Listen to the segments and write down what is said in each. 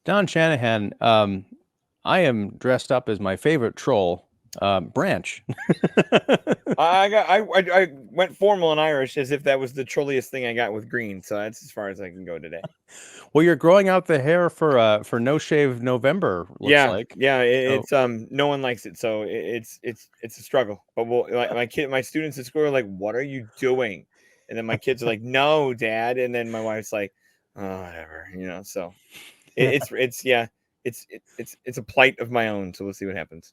Don Shanahan, I am dressed up as my favorite troll, Branch. I went formal in Irish as if that was the trolliest thing I got with green. So that's as far as I can go today. Well, you're growing out the hair for No Shave November, looks Yeah, like. yeah. So It's no one likes it, so it's a struggle. But my students at school are like, "What are you doing?" And then my kids are like, "No, Dad." And then my wife's like, "Oh, whatever," So it's yeah, it's a plight of my own. So we'll see what happens.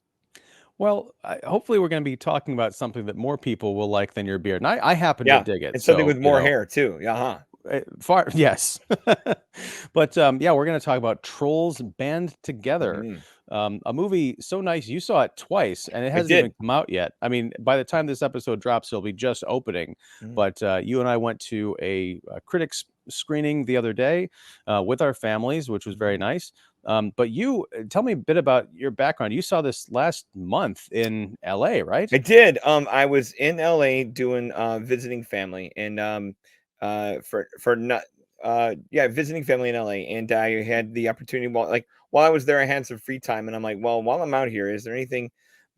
well, hopefully we're going to be talking about something that more people will like than your beard, and I happen to Yeah, dig it. and something So with more hair too. Yeah, huh? far yes, but yeah, we're going to talk about Trolls Band Together. Hmm. A movie so nice you saw it twice and it I hasn't even did. come out yet. I mean, by the time this episode drops, it'll be just opening. Mm. But you and I went to a critics screening the other day with our families, which was very nice. But you tell me a bit about your background. You saw this last month in LA, right? I did. I was in LA doing visiting family and for not yeah, visiting family in LA, and I had the opportunity while I was there I had some free time, and I'm like, well, while I'm out here, is there anything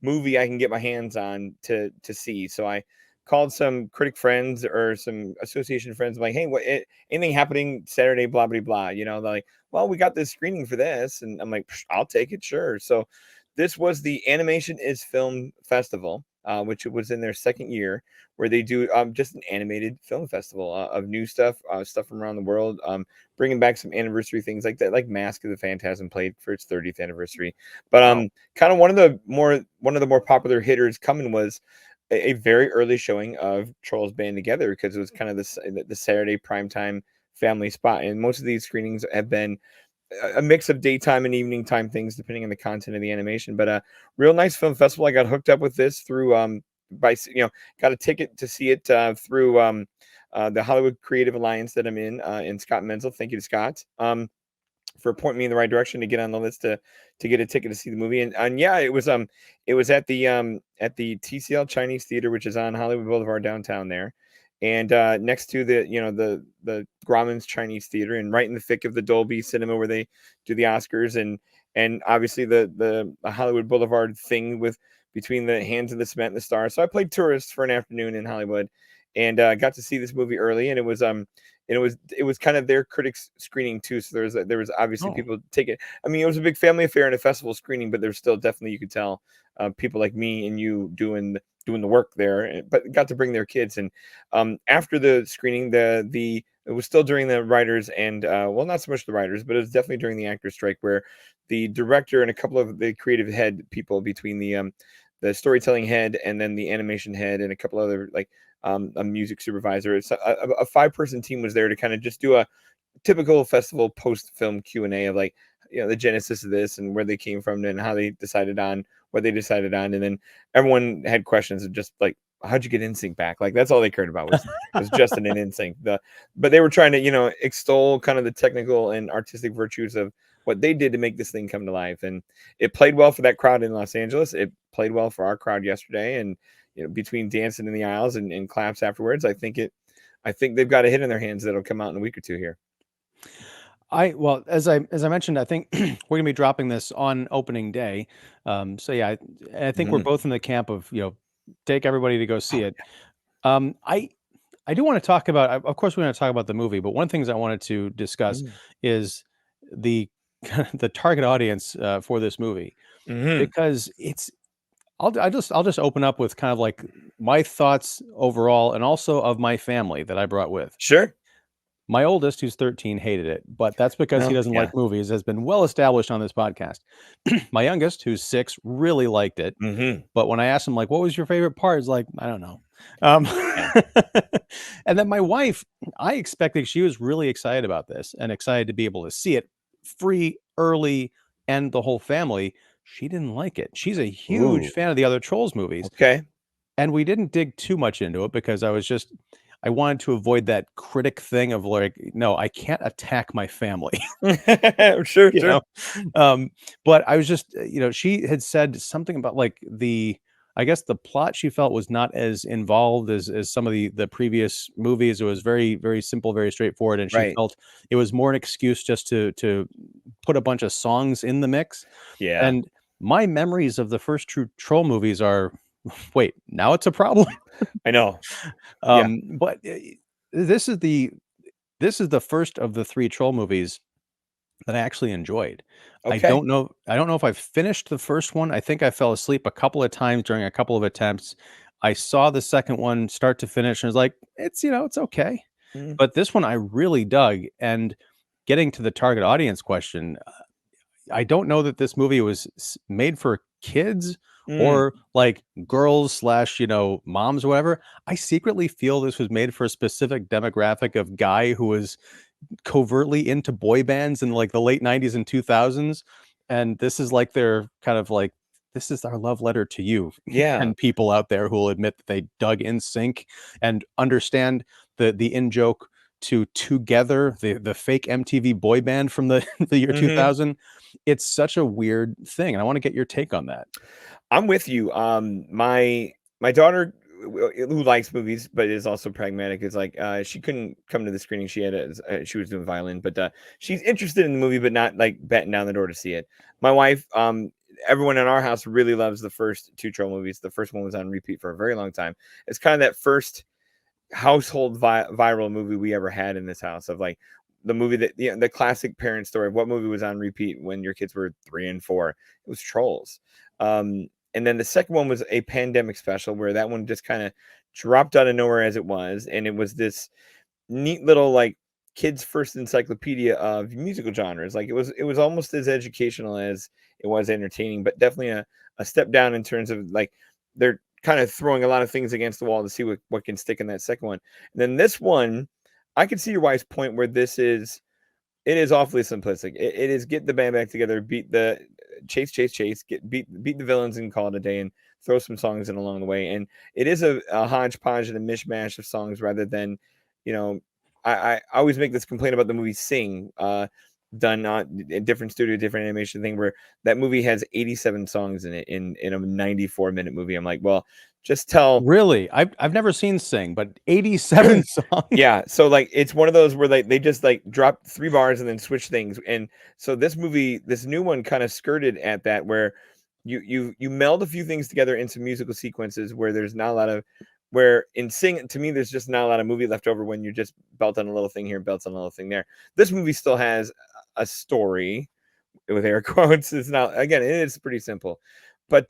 movie I can get my hands on to see? So I called some critic friends or some association friends. I'm like, hey, anything happening Saturday, blah blah blah, they're like, well, we got this screening for this, and I'm like, I'll take it, sure. So this was the Animation is Film Festival, which was in their second year, where they do just an animated film festival of new stuff from around the world, bringing back some anniversary things like that, like Mask of the Phantasm played for its 30th anniversary. But Wow. kind of one of the more popular hitters coming was a very early showing of Trolls Band Together, because it was kind of the Saturday primetime family spot, and most of these screenings have been a mix of daytime and evening time things depending on the content of the animation. But real nice film festival. I got hooked up with this through got a ticket to see it through the Hollywood Creative Alliance that I'm in Scott Menzel. Thank you to Scott for pointing me in the right direction to get on the list to get a ticket to see the movie. And yeah, it was at the TCL Chinese Theater, which is on Hollywood Boulevard downtown there, and next to the Grauman's Chinese Theater, and right in the thick of the Dolby Cinema where they do the Oscars, and obviously the Hollywood Boulevard thing with between the Hands of the Cement and the Stars. So I played tourist for an afternoon in Hollywood, and got to see this movie early, and it was kind of their critics screening too. So there was obviously Oh, people take it. I mean, it was a big family affair and a festival screening, but there's still definitely, you could tell, people like me and you doing the work there, but got to bring their kids. And after the screening, it was still during the writers and well, not so much the writers, but it was definitely during the actor strike, where the director and a couple of the creative head people between the storytelling head and then the animation head and a couple other, like a music supervisor. It's a 5-person team was there to kind of just do a typical festival post film Q&A of, like, the genesis of this and where they came from and how they decided on what they decided on. And then everyone had questions of just like, how'd you get NSYNC back? Like, that's all they cared about was Justin and NSYNC. But they were trying to, extol kind of the technical and artistic virtues of what they did to make this thing come to life. And it played well for that crowd in Los Angeles. It played well for our crowd yesterday. And between dancing in the aisles and claps afterwards, I think they've got a hit in their hands that'll come out in a week or two here. well, as I mentioned, I think we're gonna be dropping this on opening day. So yeah, I think we're Mm. both in the camp of take everybody to go see Oh, it. Um, I I do want to talk about. Of course, we're going to talk about the movie, but one of the things I wanted to discuss yeah. is the the target audience for this movie, Mm-hmm. because I'll just open up with kind of like my thoughts overall, and also of my family that I brought with. Sure. My oldest, who's 13, hated it, but that's because he Oh, doesn't yeah. like movies, has been well established on this podcast. My youngest, who's 6, really liked it, Mm-hmm. but when I asked him, like, "What was your favorite part?" He's like, "I don't know." Um, Yeah. and then my wife, I expected she was really excited about this and excited to be able to see it free, early, and the whole family. She didn't like it. She's a huge Ooh. fan of the other Trolls movies, Okay. and we didn't dig too much into it because I wanted to avoid that critic thing of like, no, I can't attack my family, Sure. you Sure. know. Um, but I was just, she had said something about like the I guess the plot she felt was not as involved as some of the previous movies. It was very, very simple, very straightforward, and she Right. felt it was more an excuse just to put a bunch of songs in the mix. Yeah. And my memories of the first true Troll movies are, wait, now it's a problem. I know. Yeah. But this is the this is the first of the three Troll movies that I actually enjoyed. Okay. I don't know if I've finished the first one. I think I fell asleep a couple of times during a couple of attempts. I saw the second one start to finish and was like, it's, it's okay. Mm. But this one I really dug. And getting to the target audience question, I don't know that this movie was made for kids Mm. or like girls slash, moms or whatever. I secretly feel this was made for a specific demographic of guy who was covertly into boy bands in like the late 90s and 2000s, and this is like their kind of like, this is our love letter to you Yeah. and people out there who will admit that they dug in sync and understand the in joke to Together, the fake MTV boy band from the the year Hmm. 2000. It's such a weird thing, and I want to get your take on that. I'm with you. My daughter, who likes movies but is also pragmatic, is like she couldn't come to the screening. She was doing violin, but she's interested in the movie, but not like batting down the door to see it. My wife, everyone in our house really loves the first two Troll movies. The first one was on repeat for a very long time. It's kind of that first household viral movie we ever had in this house, of like the movie that, the classic parent story of what movie was on repeat when your kids were 3 and 4. It was Trolls. And then the second one was a pandemic special, where that one just kind of dropped out of nowhere as it was, and it was this neat little like kids first encyclopedia of musical genres. Like it was almost as educational as it was entertaining, but definitely a step down in terms of like they're kind of throwing a lot of things against the wall to see what can stick in that second one. And then this one, I can see your wife's point, where it is awfully simplistic. It is get the band back together, beat the chase, beat the villains and call it a day, and throw some songs in along the way. And it is a hodgepodge and a mishmash of songs, rather than, you know, I always make this complaint about the movie Sing, done on a different studio, different animation thing, where that movie has 87 songs in it in a 94-minute movie. I'm like, well, just tell. Really? I've never seen Sing, but 87 songs? Yeah, so like it's one of those where like they just like drop 3 bars and then switch things. And so this new one kind of skirted at that, where you meld a few things together into musical sequences where there's not a lot of, where in Sing, to me, there's just not a lot of movie left over when you just belt on a little thing here, belts on a little thing there. This movie still has a story, with air quotes. It's not, again, it is pretty simple, but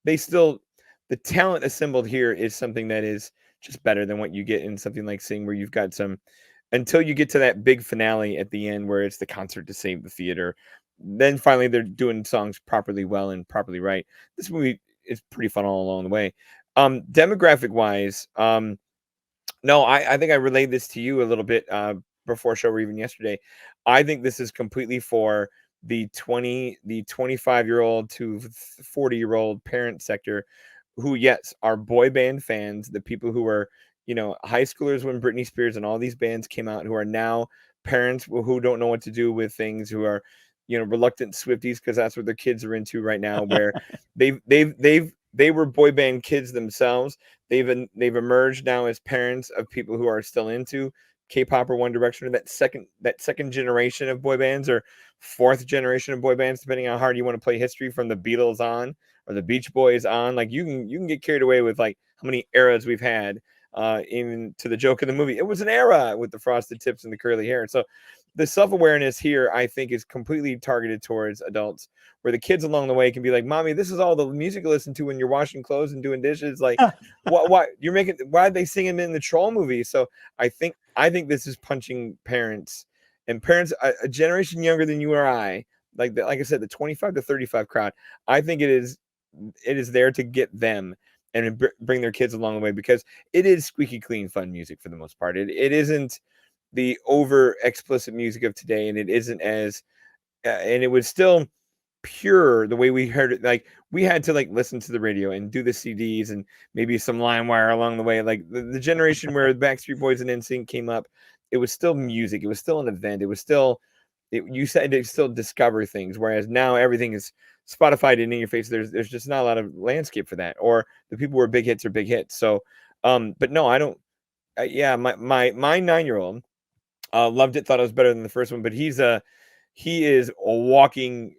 they still, the talent assembled here is something that is just better than what you get in something like Sing, where you've got some, until you get to that big finale at the end where it's the concert to save the theater. Then finally they're doing songs properly well and properly right. This movie is pretty fun all along the way. Demographic wise, no, I think I relayed this to you a little bit before show, or even yesterday. I think this is completely for the 25-year-old to 40-year-old parent sector, who, yes, are boy band fans, the people who were, high schoolers when Britney Spears and all these bands came out, who are now parents who don't know what to do with things, who are, reluctant Swifties because that's what their kids are into right now, where they were boy band kids themselves. They've emerged now as parents of people who are still into K-pop or One Direction, or that second generation of boy bands, or fourth generation of boy bands, depending on how hard you want to play history, from the Beatles on, or the Beach Boys on. Like you can get carried away with like how many eras we've had. Even to the joke of the movie, it was an era with the frosted tips and the curly hair. So the self-awareness here, I think, is completely targeted towards adults, where the kids along the way can be like, "Mommy, this is all the music you listen to when you're washing clothes and doing dishes." Like, what you're making? Why are they singing in the Troll movie? So I think this is punching parents, and parents a generation younger than you or I, like I said, the 25 to 35 crowd. I think it is there to get them and bring their kids along the way, because it is squeaky clean, fun music for the most part. It isn't the over explicit music of today, and it isn't as and it was still pure the way we heard it. Like we had to like listen to the radio and do the CDs and maybe some LimeWire along the way. Like the generation where the Backstreet Boys and NSYNC came up, it was still music. It was still an event. It was still you said to still discover things, whereas now everything is Spotify and in your face. There's just not a lot of landscape for that, or the people who are big hits are big hits. So, but no, I don't. Yeah, my 9-year-old loved it, thought it was better than the first one, but he is a walking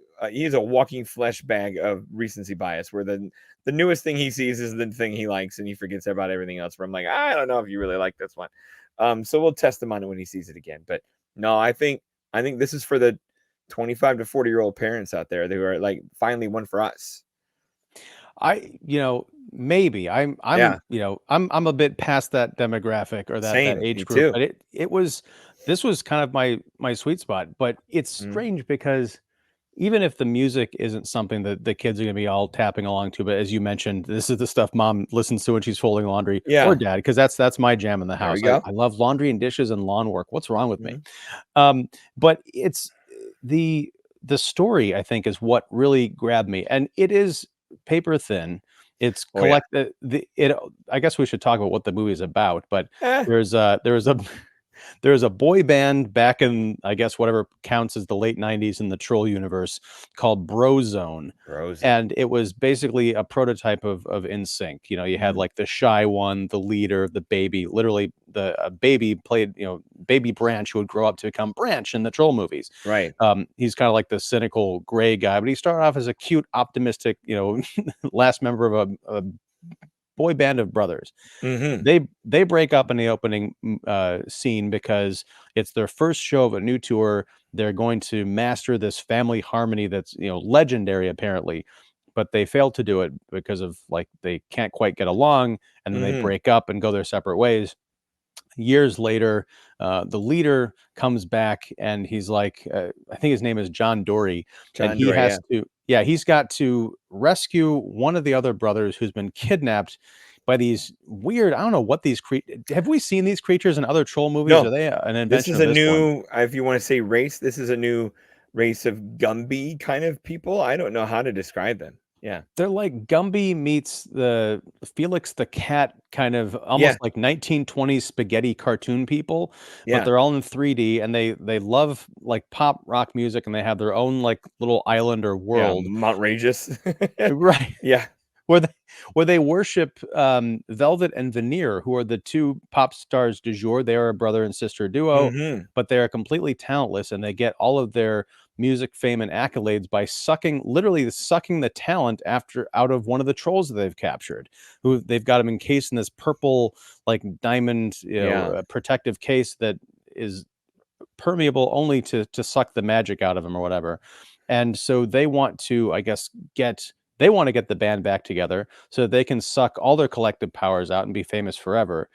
flesh bag of recency bias, where the newest thing he sees is the thing he likes, and he forgets about everything else. Where I'm like, I don't know if you really like this one. So we'll test him on it when he sees it again. But no, I think this is for the 25 to 40-year-old parents out there who are like, finally one for us. Maybe Yeah, I'm a bit past that demographic or that same. age Me group, too. but this was kind of my sweet spot. But it's Mhm. strange because even if the music isn't something that the kids are gonna be all tapping along to, but as you mentioned, this is the stuff mom listens to when she's folding laundry, or Yeah, dad, because that's my jam in the there house. we I go. I love laundry and dishes and lawn work. What's wrong with me? Mhm. But it's the the story, I think, is what really grabbed me, and it is paper thin. It's Oh yeah. I guess we should talk about what the movie is about, but Eh, there's a there's a boy band back in, I guess, whatever counts as the late 90s in the Troll universe called Brozone. Rosen. And it was basically a prototype of NSYNC. You had Mhm. like the shy one, the leader, the baby, literally the baby played, baby Branch, who would grow up to become Branch in the Troll movies. Right. He's kind of like the cynical gray guy, but he started off as a cute, optimistic, last member of a boy band of brothers. Mhm. They break up in the opening scene because it's their first show of a new tour. They're going to master this family harmony that's legendary apparently, but they fail to do it because of like they can't quite get along, and then they Mhm. break up and go their separate ways. Years later, the leader comes back and he's like, I think his name is John Dory, and John Doerr, yeah. he's got to rescue one of the other brothers who's been kidnapped by these weird, I don't know what these have we seen these creatures in other troll movies? Are No, they an this invention is of a this one? new, if you wanna say race, this is a new race of Gumby kind of people. I don't know how to describe them. Yeah. They're like Gumby meets the Felix the Cat, kind of Yeah, almost like 1920s spaghetti cartoon people, but yeah, they're all in 3D, and they love like pop rock music, and they have their own like little island or yeah, world. Mountrageous. Right. Yeah. Where they worship Velvet and Veneer, who are the two pop stars du jour. They are a brother and sister duo, Mhm, but they are completely talentless, and they get all of their music fame and accolades by literally sucking the talent out of one of the trolls that they've captured. Who they've got him encased in this purple, like diamond, yeah, protective case that is permeable only to suck the magic out of him or whatever. And so they want to, I guess, get the band back together so that they can suck all their collective powers out and be famous forever.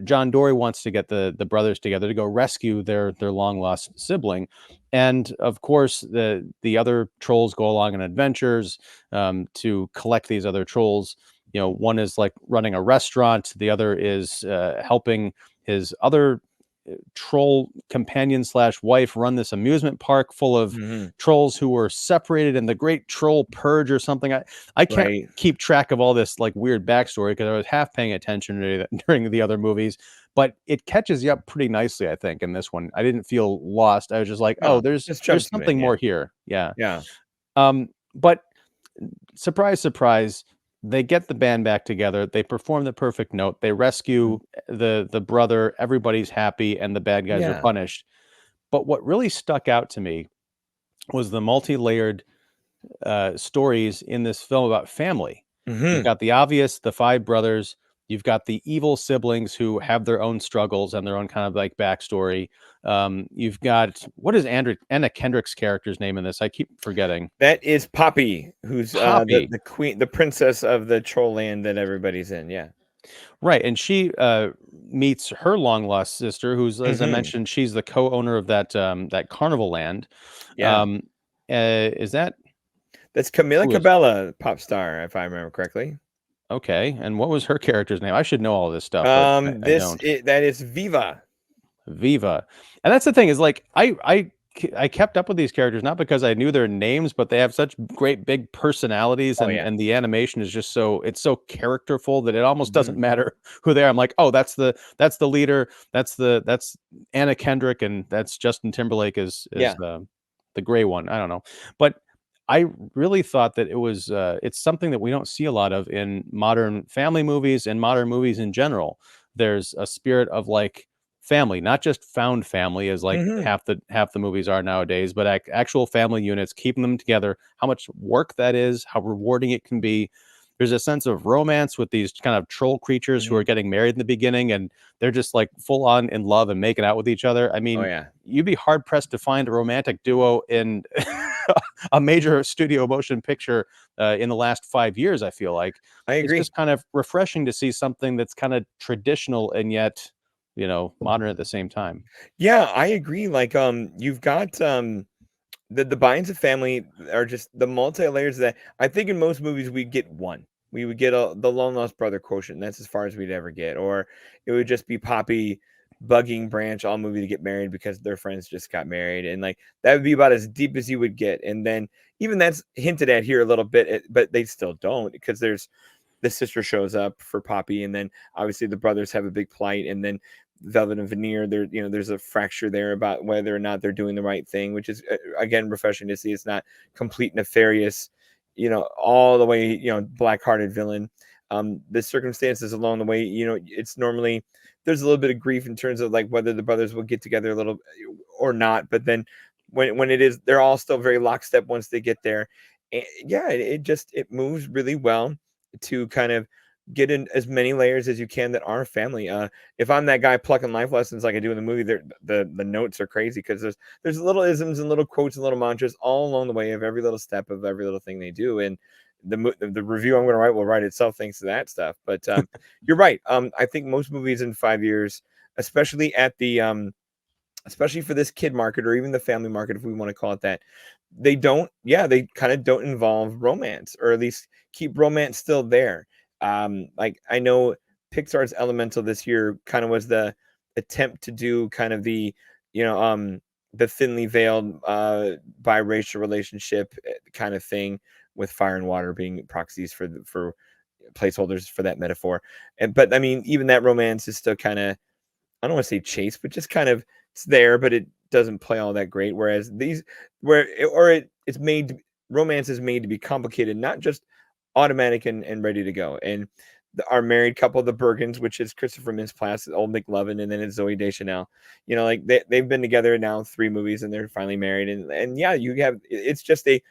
John Dory wants to get the brothers together to go rescue their long lost sibling, and of course the other trolls go along on adventures to collect these other trolls. One is like running a restaurant, the other is helping his other troll companion slash wife run this amusement park full of mhm, trolls who were separated in the Great Troll Purge or something. I can't right. keep track of all this like weird backstory because I was half paying attention during the other movies, but it catches you up pretty nicely, I think, in this one. I didn't feel lost. I was just like, oh, No, just there's jumps them in, something yeah, more here. Yeah. yeah. But surprise, surprise, they get the band back together. They perform the perfect note. They Mm, rescue the brother. Everybody's happy, and the bad guys are yeah. punished. But what really stuck out to me was the multi-layered stories in this film about family. You've Mhm. got the obvious, the five brothers. You've got the evil siblings who have their own struggles and their own kind of like backstory. You've got, what is Anna Kendrick's character's name in this? I keep forgetting. That is Poppy, who's, Poppy. the queen, the princess of the troll land that everybody's in, yeah. Right, and she, meets her long lost sister, who's, as I Mhm. mentioned, she's the co-owner of that carnival land. Yeah. Um, is that That's Camila who is Cabella, pop star, if I remember correctly. okay, and what was her character's name? I should know all this stuff, but I don't. That is Viva. Viva. And that's the thing is like I I kept up with these characters not because I knew their names, but they have such great big personalities, Oh yeah. and the animation is just so it's so characterful that it almost Hmm. doesn't matter who they are. I'm like, oh, that's the leader, that's Anna Kendrick, and that's Justin Timberlake is Yeah. the gray one. I don't know, but I really thought that it's something that we don't see a lot of in modern family movies and modern movies in general. There's a spirit of like family, not just found family as like Hmm. half the movies are nowadays, but actual family units, keeping them together, how much work that is, how rewarding it can be. There's a sense of romance with these kind of troll creatures who Hmm. are getting married in the beginning, and they're just like full on in love and making out with each other. I Oh mean, yeah. you'd be hard pressed to find a romantic duo in a major studio motion picture in the last 5 years. I feel like I it's agree. just kind of refreshing to see something that's kind of traditional and yet modern at the same time. Yeah, I agree. Like, you've got the binds of family are just the multi layers that I think in most movies we'd get one. We would get the long lost brother quotient. That's as far as we'd ever get, or it would just be Poppy bugging Branch all movie to get married because their friends just got married, and like that would be about as deep as you would get. And then even that's hinted at here a little bit, but they still don't because there's the sister shows up for Poppy, and then obviously the brothers have a big plight, and then Velvet and Veneer, there's a fracture there about whether or not they're doing the right thing, which is again refreshing to see. It's not complete nefarious, all the way, black-hearted villain. The circumstances along the way, it's normally there's a little bit of grief in terms of like whether the brothers will get together a little or not, but then when it is, they're all still very lockstep once they get there. And yeah, it moves really well to kind of get in as many layers as you can that are family. If I'm that guy plucking life lessons like I do in the movie, the notes are crazy because there's little isms and little quotes and little mantras all along the way of every little step of every little thing they do. And the review I'm going to write will write itself thanks to that stuff. But you're right. I think most movies in 5 years, especially at the especially for this kid market or even the family market, if we want to call it that, they kind of don't involve romance, or at least keep romance still there. Like I know Pixar's Elemental this year kind of was the attempt to do kind of you know um the thinly veiled biracial relationship kind of thing, with fire and water being proxies for placeholders for that metaphor. But I mean, even that romance is still kind of, I don't want to say chase, but just kind of it's there, but it doesn't play all that great. Whereas these, it's made romance is made to be complicated, not just automatic and ready to go. And our married couple, the Bergens, which is Christopher Mintz-Plasse, old McLovin, and then it's Zoe Deschanel. Like they've been together now 3 movies, and they're finally married. And yeah, you have, it's just the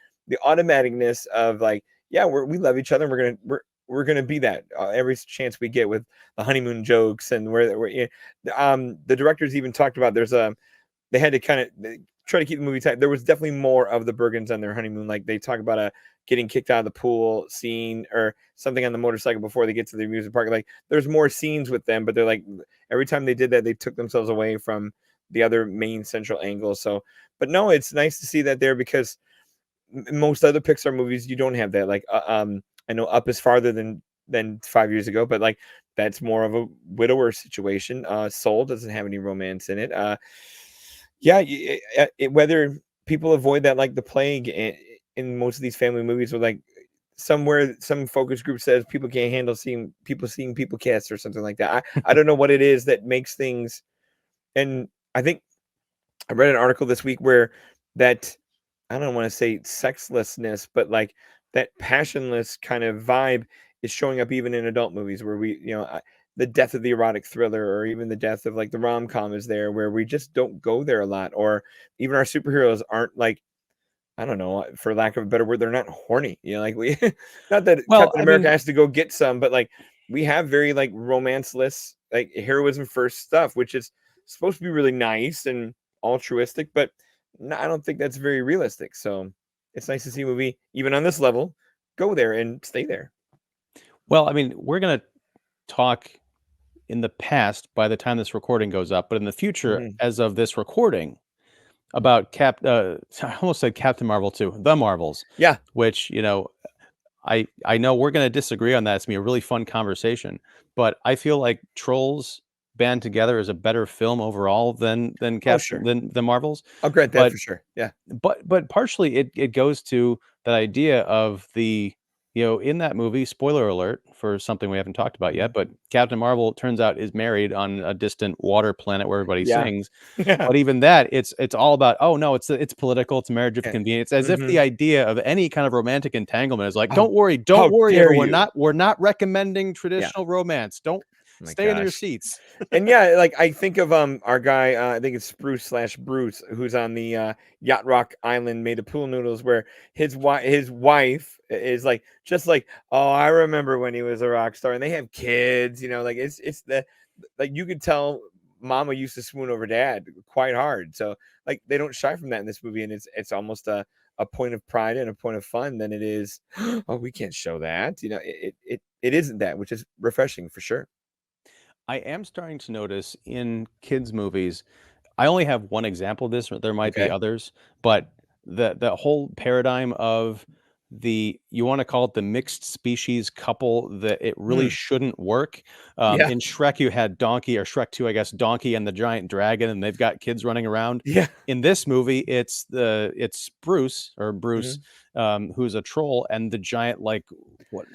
automaticness of like, yeah, we love each other, and we're gonna be that every chance we get with the honeymoon jokes. And the directors even talked about they had to kind of try to keep the movie tight. There was definitely more of the Bergens on their honeymoon. Like they talk about a getting kicked out of the pool scene or something on the motorcycle before they get to the amusement park. Like there's more scenes with them, but they're like every time they did that, they took themselves away from the other main central angle. So, but no, it's nice to see that there because most other Pixar movies you don't have that. Like I know Up is farther than 5 years ago, but like that's more of a widower situation. Soul doesn't have any romance in it. Yeah, whether people avoid that like the plague in most of these family movies, or like somewhere some focus group says people can't handle seeing people kiss or something like that. I don't know what it is that makes things. And I think I read an article this week where that, I don't want to say sexlessness, but like that passionless kind of vibe is showing up even in adult movies where the death of the erotic thriller, or even the death of like the rom com is there, where we just don't go there a lot. Or even our superheroes aren't like, I don't know, for lack of a better word, they're not horny. Like we, not that Well, Captain I America mean, has to go get some, but like we have very like romanceless, like heroism first stuff, which is supposed to be really nice and altruistic, but no, I don't think that's very realistic. So it's nice to see a movie, even on this level, go there and stay there. well, I mean, we're gonna talk in the past by the time this recording goes up, but in the future, Mhm. as of this recording, about I almost said Captain Marvel 2, The Marvels, Yeah. which, I know we're gonna disagree on that. It's gonna be a really fun conversation, but I feel like Trolls band together is a better film overall than Oh, Captain sure. than Marvel's. I'll grant that But for sure. Yeah. partially it goes to that idea of in that movie, spoiler alert for something we haven't talked about yet, Mhm. but Captain Marvel turns out is married on a distant water planet where everybody Yeah. sings. Yeah. But even that, it's all about, oh no, it's political, it's a marriage of Yeah. convenience, as if the Mhm. idea of any kind of romantic entanglement is like, Oh, don't how worry, dare everyone, you? we're not recommending Yeah. traditional romance. Don't Oh my stay in your gosh. seats. And yeah, like I think of our guy, I think it's Spruce slash Bruce, who's on the Yacht Rock Island made of pool noodles, where his wife is like just like, oh, I remember when he was a rock star, and they have kids, like it's the like you could tell mama used to swoon over dad quite hard. So like they don't shy from that in this movie, and it's almost a point of pride and a point of fun than it is, oh, we can't show that. It isn't that, which is refreshing for sure. I am starting to notice in kids movies, I only have one example of this, or there might be Okay. others, but the whole paradigm of you wanna call it the mixed species couple, that it really Mm, shouldn't work. yeah. In Shrek, you had Donkey, or Shrek 2, I guess, Donkey and the giant dragon, and they've got kids running around. Yeah. In this movie, it's Spruce, or Bruce, Mhm. who's a troll, and the giant, like, what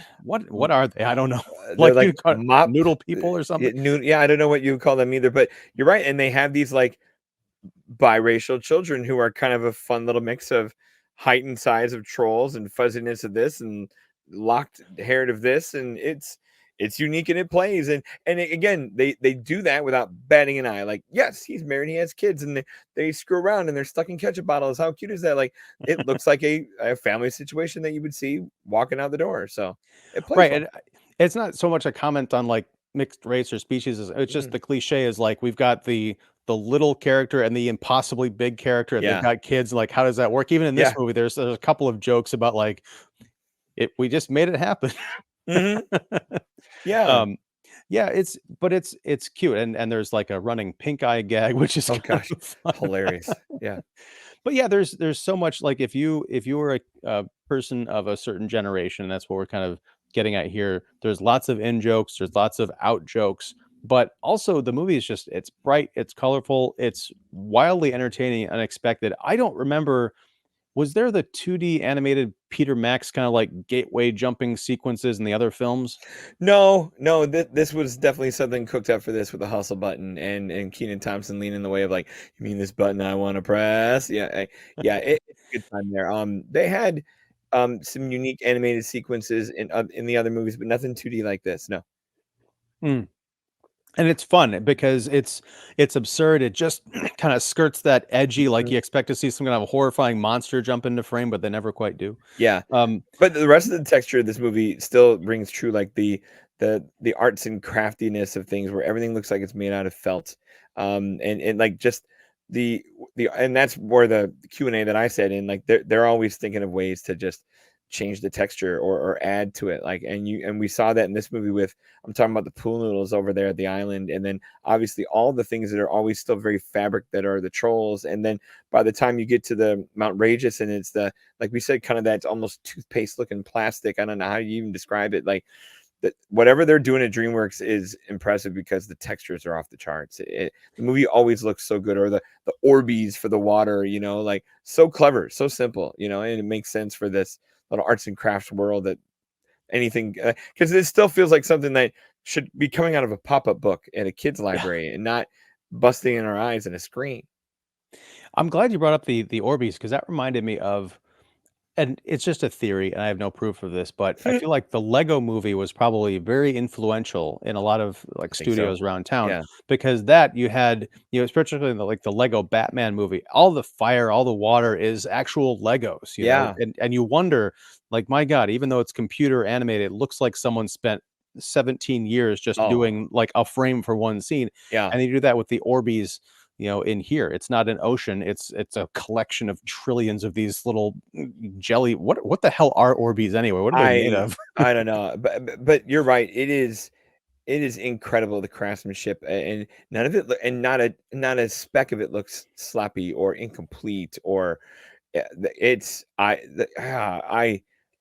what M are they? I don't know. They're Like, like you call it mop noodle people or something? yeah, I don't know what you would call them either, but you're right, and they have these, like, biracial children who are kind of a fun little mix of heightened size of trolls and fuzziness of this and locked haired of this, and it's unique and it plays, and again, they do that without batting an eye. Like, yes, he's married, he has kids, and they screw around and they're stuck in ketchup bottles. How cute is that? Like, it looks like a family situation that you would see walking out the door. So it plays Right, well. and it's not so much a comment on, like, mixed race or species, it's just Mhm. the cliche is, like, we've got the little character and the impossibly big character, and they've Yeah. got kids, like, how does that work? Even in this Yeah. movie, there's a couple of jokes about, like, we just made it happen." Mhm. Yeah. Um, yeah, it's cute, and there's, like, a running pink eye gag, which is Oh kind gosh. of fun. Hilarious. Yeah. But yeah, there's so much, like, if you were a person of a certain generation, that's what we're kind of getting at here. There's lots of in jokes, there's lots of out jokes, but also the movie is just it's bright, it's colorful, it's wildly entertaining, unexpected. I don't remember, was there the 2D animated Peter Max kind of like gateway jumping sequences in the other films? No, no, this was definitely something cooked up for this with the hustle button and Keenan Thompson leaning in the way of like, you mean this button I want to press? Yeah, yeah, it's a good time there. They had some unique animated sequences in the other movies, but nothing 2D like this. No. Hmm. And it's fun because it's absurd. It just kind of skirts that edgy, like Mhm. you expect to see some kind of horrifying monster jump into frame, but they never quite do. Yeah. Um, But the rest of the texture of this movie still rings true, like the arts and craftiness of things where everything looks like it's made out of felt. And like just the and that's where the Q&A that I said in, like they're always thinking of ways to just change the texture or add to it. Like and we saw that in this movie with, I'm talking about the pool noodles over there at the island, and then obviously all the things that are always still very fabric that are the trolls. And then by the time you get to the Mount Rageous, and it's the, like we said, kind of that almost toothpaste looking plastic. I don't know how you even describe it. Like that, whatever they're doing at DreamWorks is impressive because the textures are off the charts. The movie always looks so good, or the Orbeez for the water, like so clever, so simple, and it makes sense for this little arts and crafts world that anything, because it still feels like something that should be coming out of a pop-up book at a kid's yeah. library and not busting in our eyes in a screen. I'm glad you brought up the Orbeez, because that reminded me of, and it's just a theory, and I have no proof of this, but I feel like the Lego Movie was probably very influential in a lot of, like, I think so. studios around town, Yeah. because that you had, especially in the Lego Batman movie, all the fire, all the water is actual Legos, Yeah. and you wonder, like, my God, even though it's computer animated, it looks like someone spent 17 years just Oh, doing, like, a frame for one scene, yeah. and they do that with the Orbeez, in here. It's not an ocean, it's a collection of trillions of these little jelly. What the hell are Orbeez anyway? What are they made I of? I don't know, but you're right. It is incredible, the craftsmanship, and none of it, and not a speck of it looks sloppy or incomplete or, yeah, it's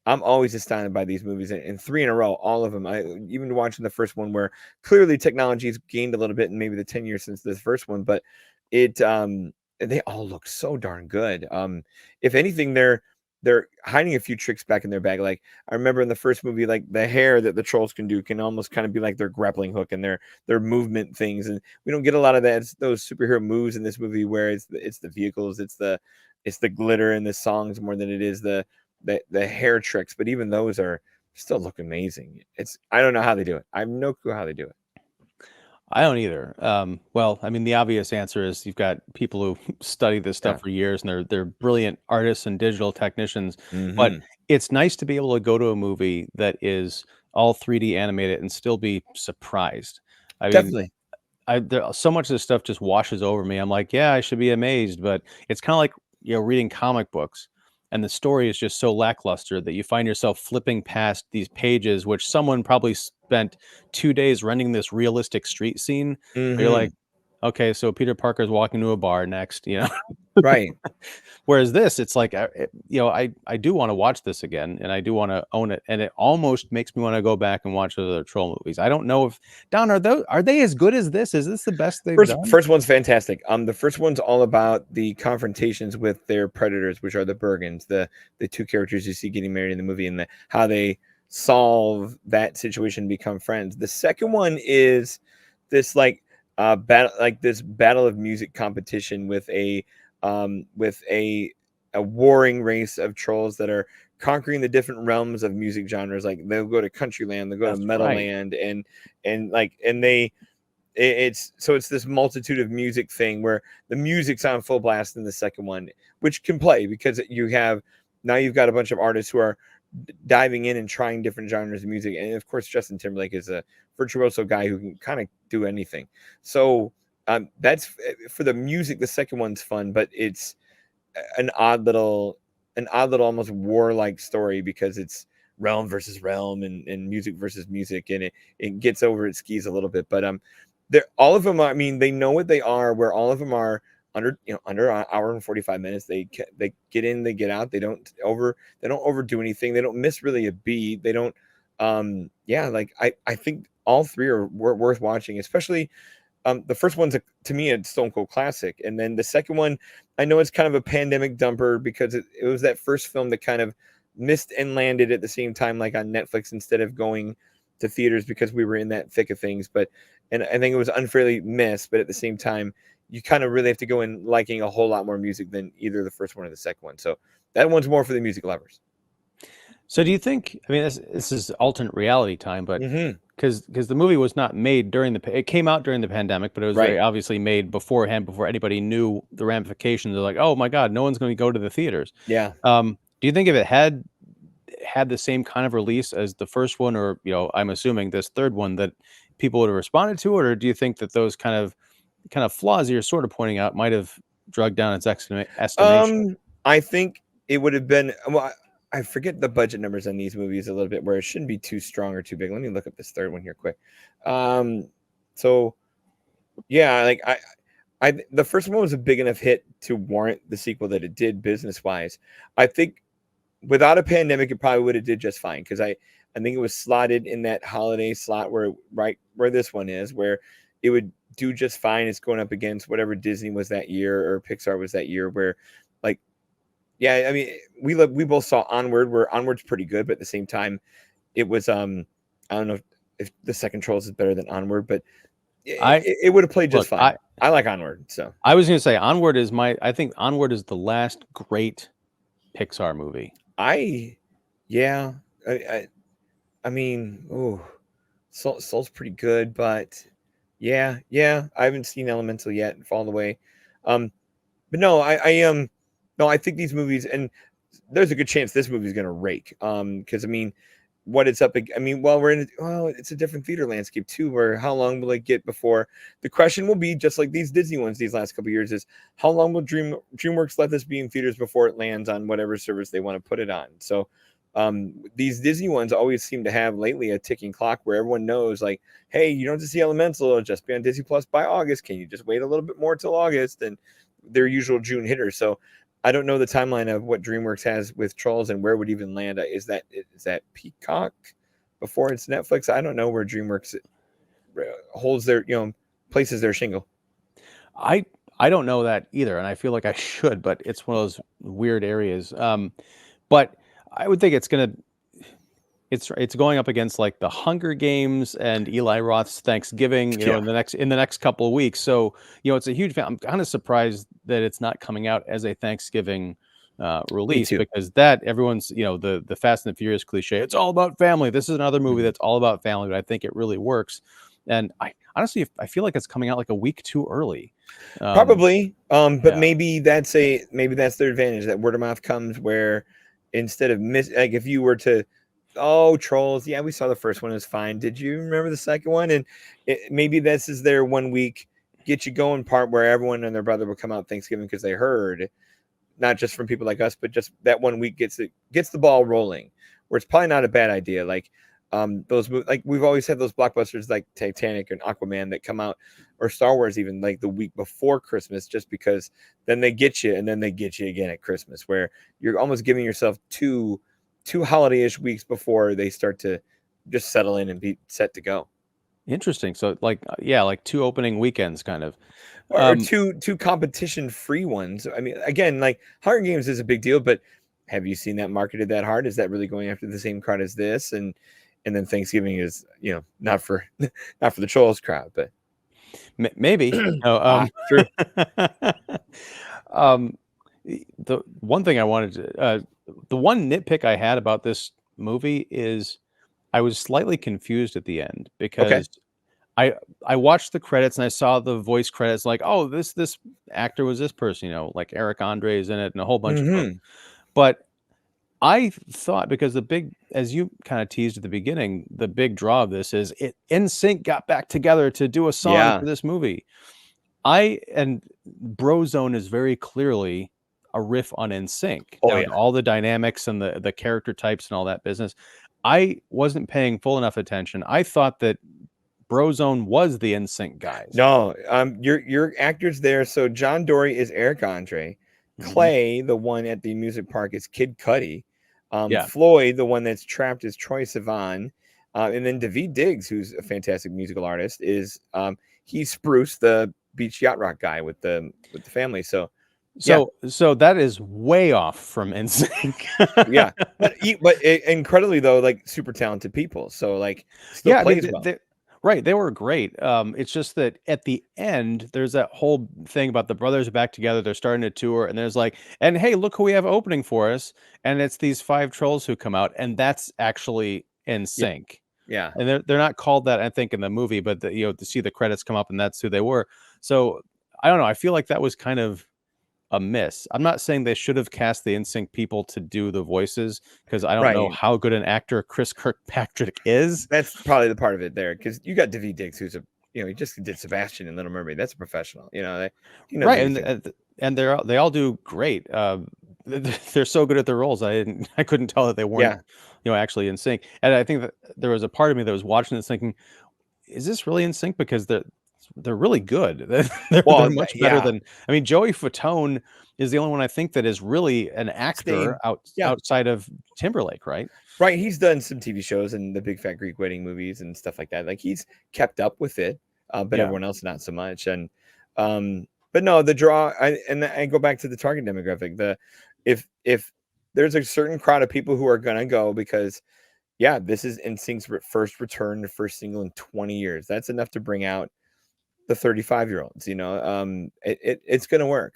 I'm always astounded by these movies, and three in a row, all of them. I even watching the first one, where clearly technology's gained a little bit in maybe the 10 years since this first one, but it they all look so darn good. If anything, they're hiding a few tricks back in their bag. Like I remember in the first movie, like the hair that the trolls can do can almost kind of be like their grappling hook and their movement things, and we don't get a lot of that. It's those superhero moves in this movie where it's the vehicles, it's the glitter and the songs more than it is the hair tricks, but even those are still look amazing. I don't know how they do it. I have no clue how they do it. I don't either. Well, I mean, the obvious answer is you've got people who study this Yeah. stuff for years, and they're brilliant artists and digital technicians. But Mm-hmm. it's nice to be able to go to a movie that is all 3D animated and still be surprised. I mean, Definitely. so much of this stuff just washes over me. I'm like, yeah, I should be amazed, but it's kind of like, reading comic books, and the story is just so lackluster that you find yourself flipping past these pages, which someone probably spent 2 days rendering this realistic street scene. Where you're Mm-hmm. like, okay, so Peter Parker's walking to a bar next. Right. Whereas this, it's like, I do want to watch this again, and I do want to own it, and it almost makes me want to go back and watch other troll movies. I don't know if Don, are they as good as this? Is this the best they've First, done? first one's fantastic. The first one's all about the confrontations with their predators, which are the Bergens, the two characters you see getting married in the movie, and how they solve that situation and become friends. The second one is this battle, like this battle of music competition with a warring race of trolls that are conquering the different realms of music genres. Like they'll go to countryland, they'll go to That's right. metalland, and it's this multitude of music thing where the music's on full blast in the second one, which can play because you've got a bunch of artists who are diving in and trying different genres of music, and of course Justin Timberlake is a virtuoso guy who can kind of do anything. So that's for the music. The second one's fun, but it's an odd little almost warlike story because it's realm versus realm and music versus music, and it gets over its skis a little bit. But they're all of them. I mean, they know what they are. Where all of them are under an hour and 45 minutes. They get in, they get out. They don't overdo anything. They don't miss really a beat. They don't. Like I think all three are worth watching, especially the first one's to me a Stone Cold classic, and then the second one, I know it's kind of a pandemic dumper because it was that first film that kind of missed and landed at the same time, like on Netflix instead of going to theaters because we were in that thick of things. And I think it was unfairly missed, but at the same time, you kind of really have to go in liking a whole lot more music than either the first one or the second one. So that one's more for the music lovers. So do you think? I mean, this is alternate reality time, but Mm-hmm. because the movie was not made it came out during the pandemic, but it was very Right. obviously made beforehand, before anybody knew the ramifications. They're like, oh my god, no one's going to go to the theaters. Yeah. Do you think if it had the same kind of release as the first one, or I'm assuming this third one, that people would have responded to it, or do you think that those kind of flaws you're sort of pointing out might have dragged down its estimation? I think it would have been well. I forget the budget numbers on these movies a little bit, where it shouldn't be too strong or too big. Let me look up this third one here quick. Um, so yeah, like the first one was a big enough hit to warrant the sequel that it did business wise. I think without a pandemic, it probably would have did just fine because I think it was slotted in that holiday slot right where this one is, where it would do just fine. It's going up against whatever Disney was that year or Pixar was that year, where like yeah, I mean we both saw Onward, where Onward's pretty good, but at the same time it was I don't know if the second Trolls is better than Onward, but I it would have played just Look, fine. I like Onward, so I was going to say I think Onward is the last great Pixar movie. I yeah I mean oh Soul's pretty good, but yeah, I haven't seen Elemental yet and Fall Away. But no, no, I think these movies, and there's a good chance this movie's gonna rake. Because I mean, what it's up. I mean, it's a different theater landscape too. Where how long will it get before the question will be just like these Disney ones these last couple of years is how long will DreamWorks let this be in theaters before it lands on whatever service they want to put it on? So these Disney ones always seem to have lately a ticking clock where everyone knows like, hey, you don't have to see Elemental, it'll just be on Disney Plus by August. Can you just wait a little bit more till August? And their usual June hitters. So I don't know the timeline of what DreamWorks has with Trolls and where it would even land. Is that Peacock before it's Netflix? I don't know where DreamWorks holds their, places their shingle. I I don't know that either, and I feel like I should, but it's one of those weird areas. But I would think it's going up against like the Hunger Games and Eli Roth's Thanksgiving, Yeah, in the next couple of weeks. So, it's a huge. I'm kind of surprised that it's not coming out as a Thanksgiving me release, too. because that everyone's, the Fast and the Furious cliche. It's all about family. This is another movie Mhm. that's all about family, but I think it really works. And I honestly, I feel like it's coming out like a week too early. Um, Probably, but yeah. maybe that's their advantage, that word of mouth comes where instead of like if you were to, oh, Trolls, yeah, we saw the first one, it was fine. Did you remember the second one? And maybe this is their 1 week get you going part where everyone and their brother will come out Thanksgiving because they heard, not just from people like us, but just that 1 week gets the ball rolling, where it's probably not a bad idea. Like like we've always had those blockbusters like Titanic and Aquaman that come out, or Star Wars even, like the week before Christmas, just because then they get you and then they get you again at Christmas, where you're almost giving yourself two holiday-ish weeks before they start to just settle in and be set to go. Interesting. So, like, yeah, like two opening weekends, kind of. Or Um, two competition free ones. I mean, again, like Hunger Games is a big deal, but have you seen that marketed that hard? Is that really going after the same crowd as this? And then Thanksgiving is, not for not for the Trolls crowd, but Maybe. No, true. um, the one thing I wanted to, the one nitpick I had about this movie is I was slightly confused at the end, Okay. because I I watched the credits and I saw the voice credits, like, oh, this actor was this person, like Eric Andre is in it and a whole bunch of folks. Hmm. But I thought, because as you kind of teased at the beginning, the big draw of this is NSYNC got back together to do a song Yeah. for this movie. And Brozone is very clearly a riff on NSYNC, Oh down to yeah. all the dynamics and the character types and all that business. I wasn't paying full enough attention. I thought that Brozone was the NSYNC guys. No, your actors there. So John Dory is Eric Andre. Mhm. Clay, the one at the music park, is Kid Cudi. Yeah. Floyd, the one that's trapped, is Troy Sivan. And then David Diggs, who's a fantastic musical artist, is he's Spruce, the beach yacht rock guy with the family. So yeah, So that is way off from NSYNC. yeah. But incredibly though, like super talented people. So like still Yeah, I mean, plays well. right, they were great. It's just that at the end, there's that whole thing about the brothers are back together. They're starting to tour, and there's like, and hey, look who we have opening for us, and it's these five trolls who come out, and that's actually in Yeah, sync. yeah. And they're not called that, I think, in the movie, but to see the credits come up, and that's who they were. So I don't know. I feel like that was kind of a miss. I'm not saying they should have cast the NSYNC people to do the voices, because I don't know Right. how good an actor Chris Kirkpatrick is. That's probably the part of it there, because you got David Diggs, who's he just did Sebastian in Little Mermaid. That's a professional. He knows Right, what he's doing. and they all do great. They're so good at their roles. I couldn't tell that they weren't, Yeah. actually in sync. And I think that there was a part of me that was watching this thinking, is this really in sync? Because they're really good. They're Well, much better yeah. than, I mean, Joey Fatone is the only one I think that is really an actor Same. Yeah. outside of Timberlake, right? Right. He's done some TV shows and the Big Fat Greek Wedding movies and stuff like that. Like he's kept up with it, but Yeah. everyone else not so much. Um, but no, the draw. I go back to the target demographic. If there's a certain crowd of people who are gonna go because, yeah, this is NSYNC's first return, the first single in 20 years. That's enough to bring out the 35-year-olds. It's gonna work.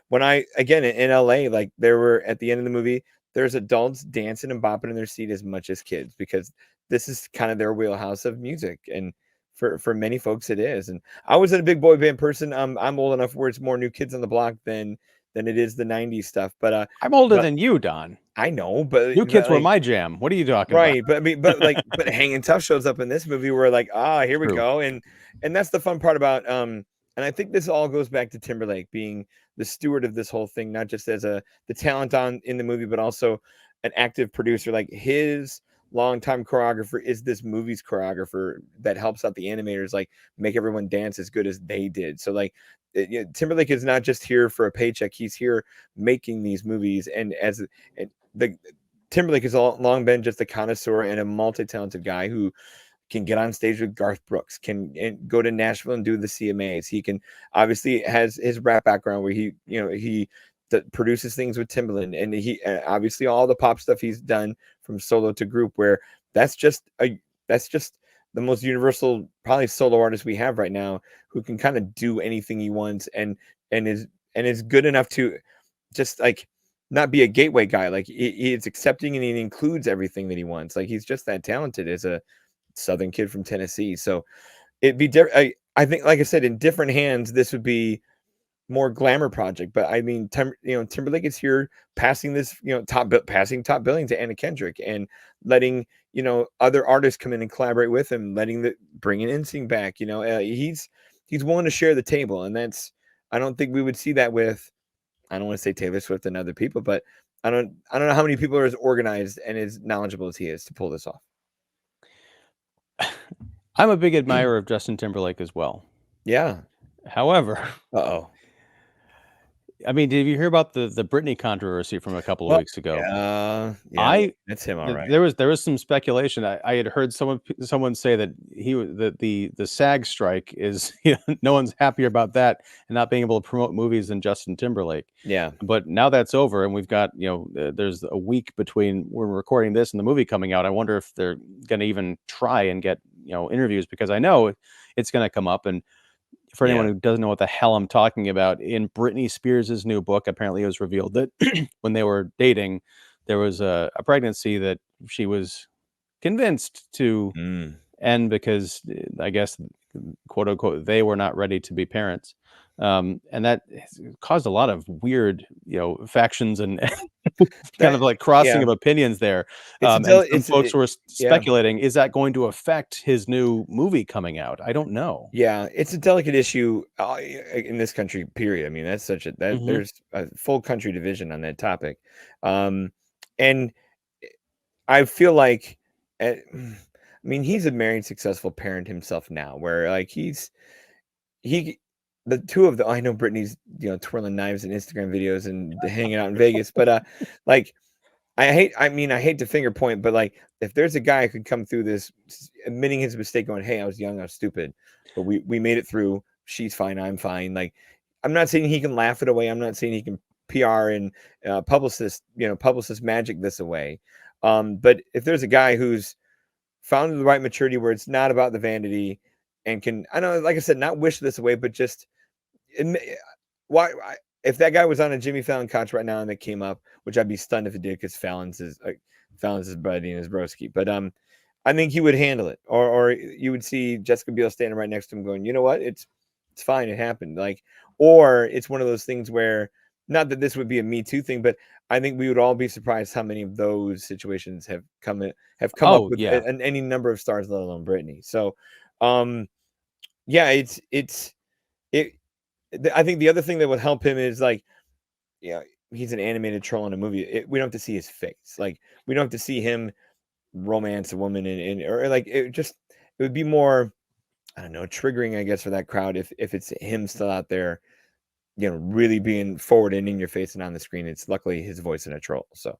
When I again in LA, like there were at the end of the movie, there's adults dancing and bopping in their seat as much as kids, because this is kind of their wheelhouse of music, and for many folks it is. And I was a big boy band person. I'm old enough where it's more New Kids on the Block than it is the 90s stuff. I'm older But than you, Don. I know, but, New Kids were like, my jam. What are you talking about? right, but I mean, but Hanging Tough shows up in this movie. We're like, here we True. go, and that's the fun part about. And I think this all goes back to Timberlake being the steward of this whole thing, not just as the talent on in the movie, but also an active producer. Like his longtime choreographer is this movie's choreographer that helps out the animators, like make everyone dance as good as they did. So like Timberlake is not just here for a paycheck; he's here making these movies. And the Timberlake has long been just a connoisseur and a multi-talented guy who can get on stage with Garth Brooks, can go to Nashville and do the CMAs. He can obviously has his rap background where he produces things with Timbaland, and he obviously all the pop stuff he's done from solo to group, where that's just the most universal probably solo artist we have right now, who can kind of do anything he wants and is good enough to just like not be a gateway guy. Like he's accepting and he includes everything that he wants. Like he's just that talented as a Southern kid from Tennessee. So it'd be different. I think, like I said, in different hands, this would be more glamour project. But I mean, Timberlake is here passing this, passing top billing to Anna Kendrick and letting, other artists come in and collaborate with him, bringing NSYNC back. He's willing to share the table. And I don't think we would see that with, I don't want to say Taylor Swift and other people, but I don't know how many people are as organized and as knowledgeable as he is to pull this off. I'm a big admirer of Justin Timberlake as well. Yeah. However, Uh-oh. I mean, did you hear about the Britney controversy from a couple of weeks ago? Yeah, that's him, all right. There was some speculation. I had heard someone say that the SAG strike is no one's happier about that and not being able to promote movies than Justin Timberlake. Yeah. But now that's over, and we've got there's a week between when we're recording this and the movie coming out. I wonder if they're going to even try and get interviews, because I know it's going to come up. And for anyone who doesn't know what the hell I'm talking about, in Britney Spears' new book, apparently it was revealed that when they were dating, there was a pregnancy that she was convinced to end because I guess, quote unquote, they were not ready to be parents. And that caused a lot of weird, factions and kind of like crossing of opinions there. And some folks were speculating, is that going to affect his new movie coming out? I don't know. Yeah, it's a delicate issue in this country, period. I mean, that's there's a full country division on that topic. And I feel like, I mean, he's a married, successful parent himself now, where like the two of them, I know Britney's, twirling knives in Instagram videos and hanging out in Vegas, but like, I hate to finger point, but like, if there's a guy who could come through this admitting his mistake, going, "Hey, I was young, I was stupid, but we made it through. She's fine, I'm fine." Like, I'm not saying he can laugh it away. I'm not saying he can PR and publicist magic this away. But if there's a guy who's found the right maturity where it's not about the vanity and can, I know, like I said, not wish this away, but just why if that guy was on a Jimmy Fallon couch right now and it came up, which I'd be stunned if it did, because Fallon's his buddy and his broski. But I think he would handle it, or you would see Jessica Biel standing right next to him, going, "You know what? It's fine. It happened." Like, or it's one of those things where, not that this would be a Me Too thing, but I think we would all be surprised how many of those situations have come up with any number of stars, let alone Britney. So, yeah, I think the other thing that would help him is like, he's an animated troll in a movie. We don't have to see his face. Like, we don't have to see him romance a woman or like, it would be more, I don't know, triggering, I guess, for that crowd if it's him still out there, really being forward and in your face and on the screen. It's luckily his voice in a troll. So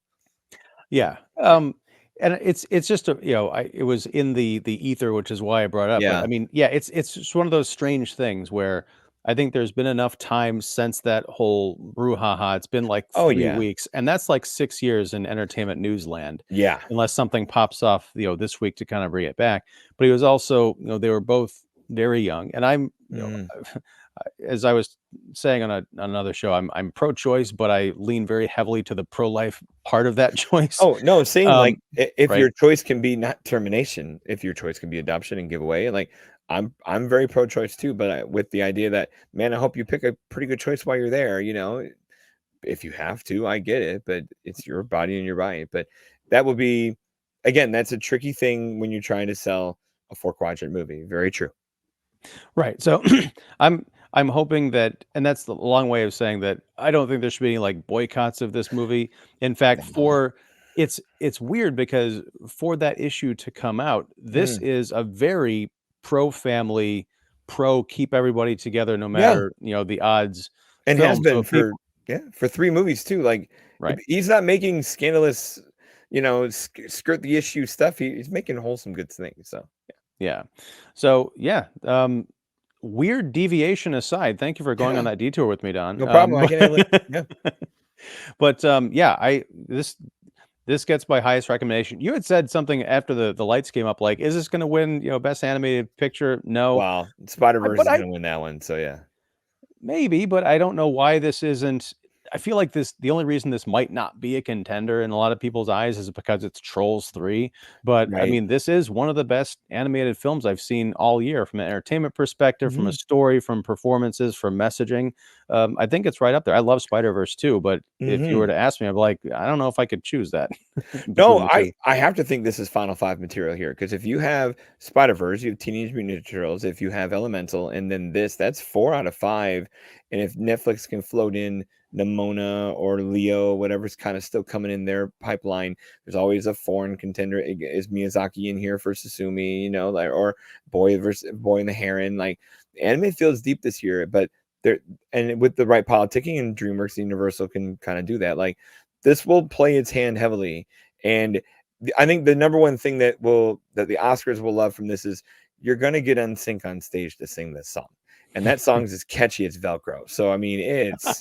yeah. And it's just it was in the ether, which is why I brought it up. Yeah. But I mean, it's just one of those strange things where I think there's been enough time since that whole brouhaha. It's been like 3 weeks, and that's like 6 years in entertainment newsland. Yeah. Unless something pops off, this week to kind of bring it back. But he was also, they were both very young, and I'm, as I was saying on another show, I'm pro-choice, but I lean very heavily to the pro-life part of that choice. Oh no, saying like if your choice can be not termination, if your choice can be adoption and give away, like I'm very pro-choice too, but with the idea that, man, I hope you pick a pretty good choice while you're there. If you have to, I get it, but it's your body and your right. But that will be, again, that's a tricky thing when you're trying to sell a 4-quadrant movie. Very true. Right. So I'm hoping that, and that's the long way of saying that I don't think there should be any like boycotts of this movie. In fact, for it's weird because for that issue to come out, this Mhm. is a very pro-family, pro keep everybody together no Yeah, matter, the odds and has film. So been if people for, yeah, for 3 movies too. Like, right. he's not making scandalous, skirt the issue stuff. He's making wholesome good things. So Yeah. So yeah, weird deviation aside, thank you for going on yeah, that detour with me, Don. no problem. I can handle it. Yeah. But yeah, I this gets my highest recommendation. You had said something after the lights came up, like, is this going to win, best animated picture? No, Wow, Spider-Verse but is I gonna win that one. So yeah. maybe, but I don't know why this isn't. I feel like the only reason this might not be a contender in a lot of people's eyes is because it's Trolls 3. But I Right. mean, this is one of the best animated films I've seen all year from an entertainment perspective, from a Mhm. story, from performances, from messaging. I think it's right up there. I love Spider-Verse too, but if you were Mhm. to ask me, I'd be like, I don't know if I could choose that No, between the two. I have to think this is Final Five material here, because if you have Spider-Verse, you have Teenage Mutant Ninja Turtles, if you have Elemental, and then this, that's 4 out of 5. And if Netflix can float in Nimona or Leo, whatever's kind of still coming in their pipeline, there's always a foreign contender. Is Miyazaki in here for Susumi, like, or Boy versus Boy and the Heron? Like, anime feels deep this year, but there, and with the right politicking, and DreamWorks and Universal can kind of do that. Like, this will play its hand heavily. And I think the number one thing that the Oscars will love from this is you're going to get NSYNC on stage to sing this song, and that song's as catchy as Velcro. So I mean, it's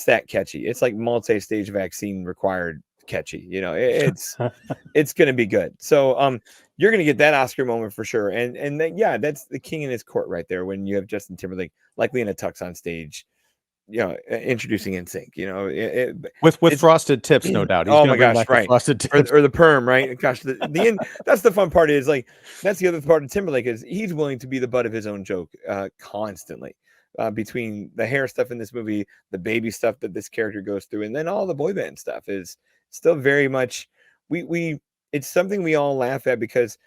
that catchy. It's like multi-stage vaccine required catchy. It's going to be good. So you're going to get that Oscar moment for sure. And then, yeah, that's the king in his court right there when you have Justin Timberlake likely in a tux on stage, introducing NSYNC. With It's frosted tips, no doubt. He's oh going to my bring gosh, back the right. frosted Or tips. or the perm, right? Gosh, the end, that's the fun part, is like, that's the other part of Timberlake, is he's willing to be the butt of his own joke constantly. Between the hair stuff in this movie, the baby stuff that this character goes through, and then all the boy band stuff is still very much, we it's something we all laugh at, because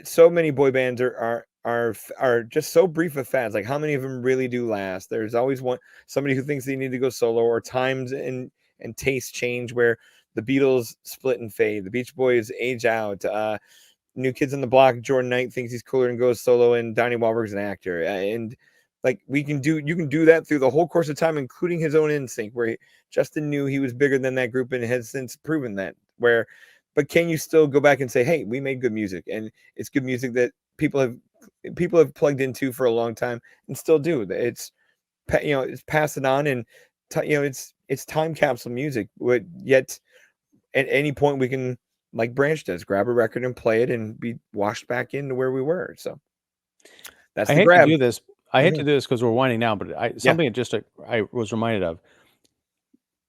so many boy bands are just so brief of fads. Like, how many of them really do last? There's always somebody who thinks they need to go solo, or times and taste change, where the Beatles split and fade, the Beach Boys age out, New Kids on the Block, Jordan Knight thinks he's cooler and goes solo, and Donnie Wahlberg's an actor. And like, you can do that through the whole course of time, including his own instinct, where Justin knew he was bigger than that group and has since proven that. But can you still go back and say, hey, we made good music, and it's good music that people have plugged into for a long time and still do. It's pass it on, and it's time capsule music. But yet, at any point, we can, like Branch does, grab a record and play it and be washed back into where we were. So that's I the hate to grab. do this. I hate to Mhm. do this because we're winding down, but Yeah. something that just I was reminded of.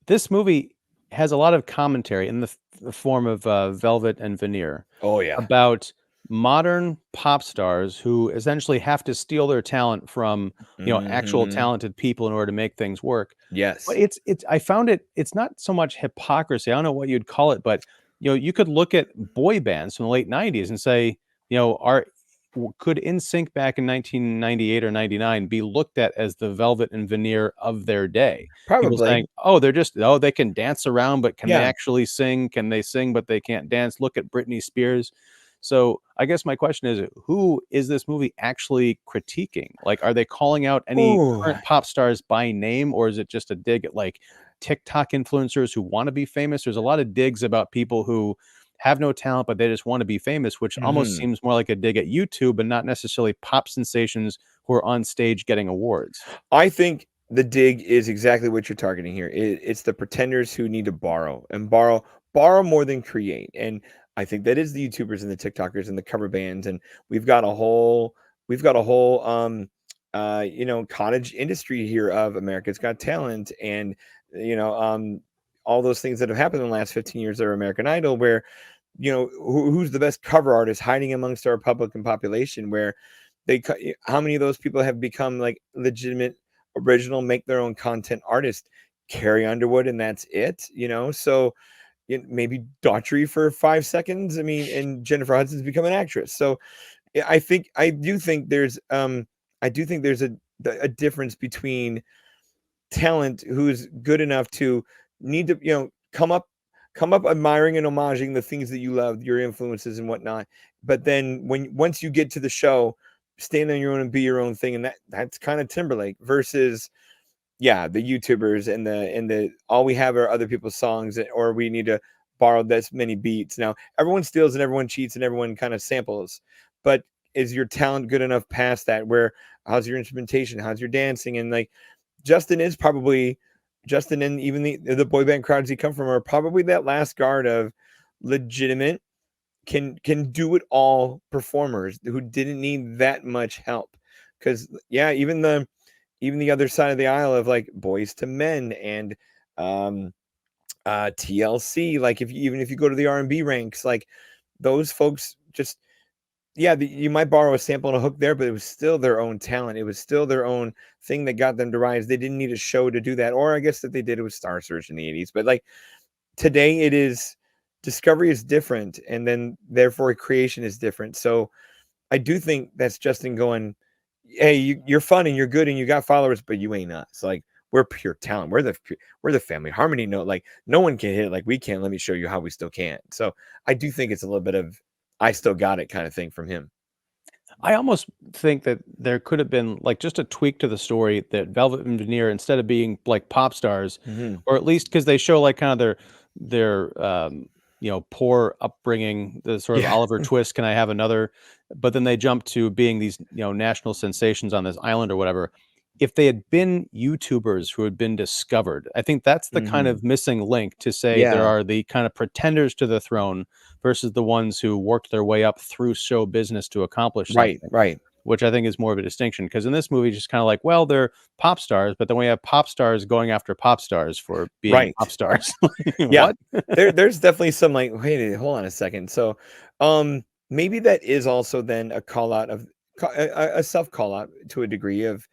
This movie has a lot of commentary in the form of Velvet and Veneer Oh yeah. about modern pop stars who essentially have to steal their talent from actual Hmm. talented people in order to make things work. But Yes. it's I found it's not so much hypocrisy. I don't know what you'd call it, but you could look at boy bands from the late '90s and say, are could NSYNC back in 1998 or 99 be looked at as the Velvet and Veneer of their day? People Probably. saying, "Oh, they can dance around, but can they Yeah. actually sing? Can they sing but they can't dance? Look at Britney Spears." So, I guess my question is, who is this movie actually critiquing? Like, are they calling out any Ooh. current pop stars by name, or is it just a dig at, like, TikTok influencers who wanna be famous? There's a lot of digs about people who have no talent, but they just wanna be famous, which almost Hmm. seems more like a dig at YouTube and not necessarily pop sensations who are on stage getting awards. I think the dig is exactly what you're targeting here. It's the pretenders who need to borrow more than create. And I think that is the YouTubers and the TikTokers and the cover bands. And we've got a whole cottage industry here of America's Got Talent, and you know um all those things that have happened in the last 15 years of American Idol, where who's the best cover artist hiding amongst our public and population, where how many of those people have become like legitimate original make their own content artist? Carrie Underwood, and that's it. So maybe Daughtry for 5 seconds. I mean, and Jennifer Hudson's become an actress. So yeah, I do think there's a difference between talent who's good enough to need to come up come up admiring and homaging the things that you love, your influences and whatnot. But then once you get to the show, stand on your own and be your own thing. And that's kind of Timberlake versus yeah, the YouTubers and the all we have are other people's songs, or we need to borrow this many beats. Now everyone steals and everyone cheats and everyone kind of samples, but is your talent good enough past that? Where how's your instrumentation? How's your dancing? And like Justin is probably Justin and even the boy band crowds he come from are probably that last guard of legitimate can do it all performers who didn't need that much help. Because yeah, even the other side of the aisle of like Boys to Men and um TLC, like even if you go to the R&B ranks, like those folks just yeah, you might borrow a sample and a hook there, but it was still their own talent. It was still their own thing that got them to rise. They didn't need a show to do that, or I guess that they did it with Star Search in the 80s. But like today, it is discovery is different, and then therefore creation is different. So I do think that's Justin going, hey, you're fun and you're good and you got followers, but you ain't us. Like we're pure talent. We're the family harmony note. Like no one can hit it like we can. Let me show you how we still can. So I do think it's a little bit of I still got it kind of thing from him. I almost think that there could have been like just a tweak to the story that Velvet and Veneer, instead of being like pop stars, Mm-hmm. or at least because they show like kind of their poor upbringing, the sort of Yeah. Oliver Twist, can I have another? But then they jump to being these national sensations on this island or whatever. If they had been YouTubers who had been discovered, I think that's the kind Mm-hmm. of missing link to say there Yeah. are the kind of pretenders to the throne versus the ones who worked their way up through show business to accomplish Right. something, Right. which I think is more of a distinction. Because in this movie, just kind of like, well, they're pop stars, but then we have pop stars going after pop stars for being Right. pop stars. Yeah. What? There's definitely some like, wait, hold on a second. So, maybe that is also then a call out of a self call out to a degree of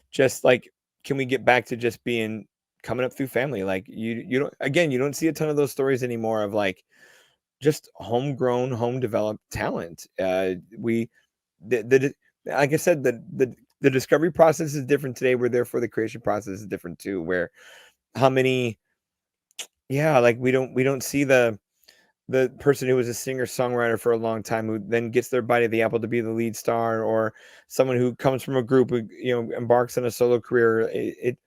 just like, can we get back to just being coming up through family? Like you don't again, you don't see a ton of those stories anymore of like just homegrown, home developed talent. We the like I said, the discovery process is different today. We're therefore the creation process is different too. Where how many yeah, like we don't see the person who was a singer songwriter for a long time who then gets their bite of the apple to be the lead star, or someone who comes from a group who embarks on a solo career. It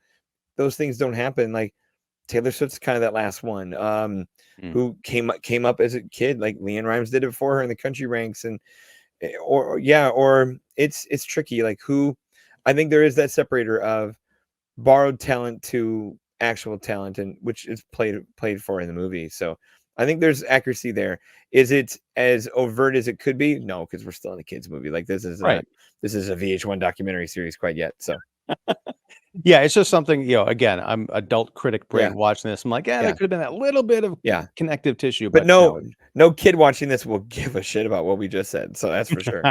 those things don't happen. Like Taylor Swift's kind of that last one, Mm. who came up as a kid. Like Leanne Rhymes did it before her in the country ranks, and or yeah, or it's tricky. Like who, I think there is that separator of borrowed talent to actual talent, and which is played for in the movie. So I think there's accuracy there. Is it as overt as it could be? No, because we're still in a kids movie. Like Right. this is a VH1 documentary series quite yet. So Yeah, it's just something, again, I'm adult critic brain yeah, watching this. I'm like, yeah, there yeah, could have been that little bit of yeah. connective tissue, But but no. no kid watching this will give a shit about what we just said. So that's for sure.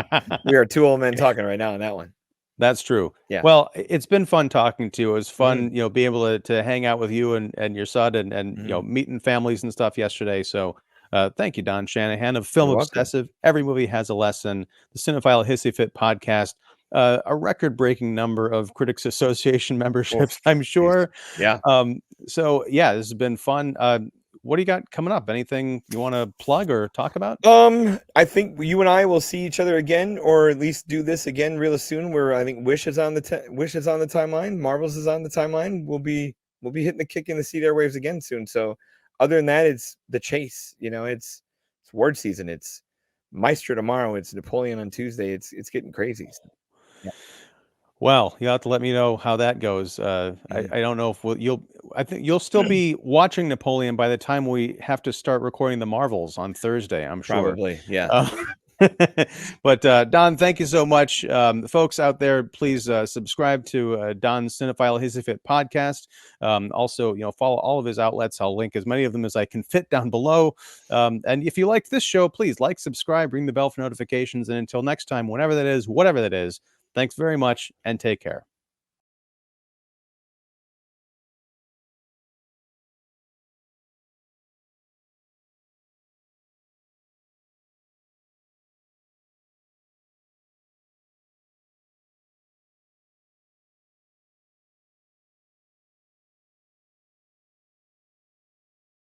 We are two old men talking right now on that one. That's true. Yeah. Well, it's been fun talking to you. It was Mhm, fun, being able to hang out with you and your son and mhm. meeting families and stuff yesterday. So, thank you, Don Shanahan of Film You're welcome. Obsessive. Every movie has a lesson. The Cinephile Hissy Fit podcast, a record-breaking number of Critics Association Oh, memberships, I'm geez. sure. Yeah. So yeah, this has been fun. What do you got coming up? Anything you want to plug or talk about? I think you and I will see each other again, or at least do this again real soon. Where I think Wish is on Wish is on the timeline, Marvels is on the timeline. We'll be hitting the kick in the seat airwaves again soon. So, other than that, it's the chase. It's word season. It's Maestro tomorrow. It's Napoleon on Tuesday. It's getting crazy. Yeah. Well, you'll have to let me know how that goes. Mhm. I don't know if you'll. I think you'll still be watching Napoleon by the time we have to start recording the Marvels on Thursday, I'm sure. Probably. Yeah. Uh, but Don, thank you so much, folks out there. Please subscribe to Don's Cinephile Hissy Fit podcast. Also, follow all of his outlets. I'll link as many of them as I can fit down below. And if you liked this show, please like, subscribe, ring the bell for notifications. And until next time, whenever that is, whatever that is. Thanks very much and take care.